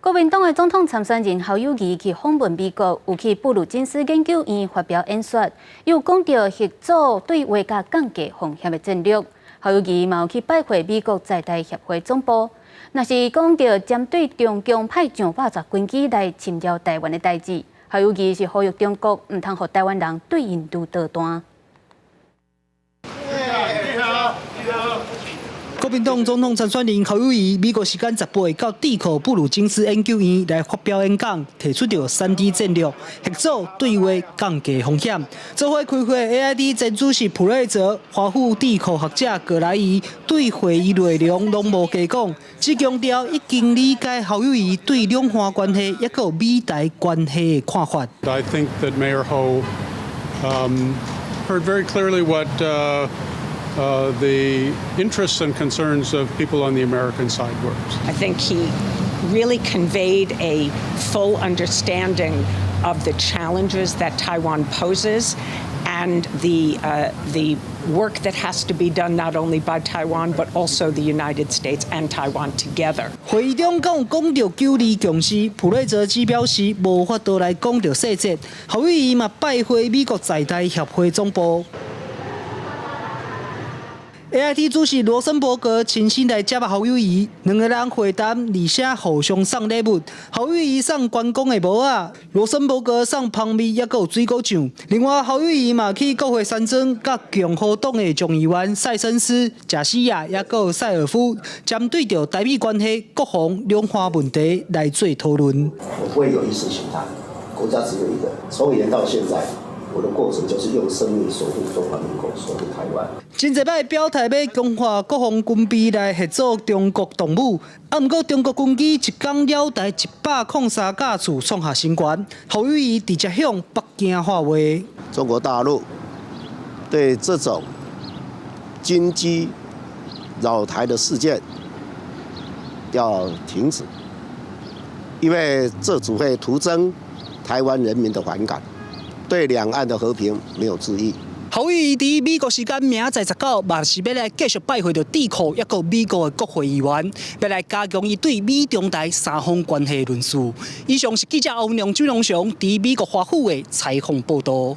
国民党的总统参选人侯友宜去访问美国，有去布鲁金斯研究院发表演说，又讲到合作对外甲降低风险的战略。侯友宜嘛有去拜会美国在台协会总部，若是讲到针对中共派上80军机来侵扰台湾的代志，侯友宜是呼吁中国唔通互台湾人对印度捣蛋。 国民党总统参选人侯友宜，美国时间18日到智库布鲁金斯研究院来发表演讲，提出着3D 战略，合作对外降低风险。做伙开会 ，AID 前主席普瑞泽、华府智库学者葛莱伊对会议内容拢无加讲，只强调已经理解侯友宜对两岸关系也有美台关系的看法。I think that Mayor Ho heard very clearly what. The interests and concerns of people on the American side were. I think he really conveyed a full understanding of the challenges that Taiwan poses and the work that has to be done not only by Taiwan but also the United States and Taiwan together. 会议中讲到9二共识，普瑞泽只表示无法度来讲到细节。侯友宜嘛拜会美国在台协会总部。 AIT 主席罗森伯格亲身来接侯友宜，两个人会谈，而且互相送礼物。侯友宜送关公的帽仔，罗森伯格送蜂蜜，也有水果酱。另外，侯友宜嘛去国会山庄，甲共和党的众议员塞申斯、贾西亚，也有塞尔夫，针对着台美关系、国防两岸问题来做讨论。我不会有意识形态，国家只有一个，从以前到现在。 我的过程就是用生命守护中华民国，守护台湾。真侪摆表态要强化国防军备来合作中国动武，啊，毋过中国军机一天了台103架次创下新高。侯友宜直接向北京发话：中国大陆对这种军机扰台的事件要停止，因为这只会徒增台湾人民的反感。 对两岸的和平没有注意。侯友宜伫美国时间明仔载19，嘛是要来继续拜会着智库，也有美国的国会议员，要来加强伊对美中台三方关系论述。以上是记者欧阳俊龙伫美国华府的采访报道。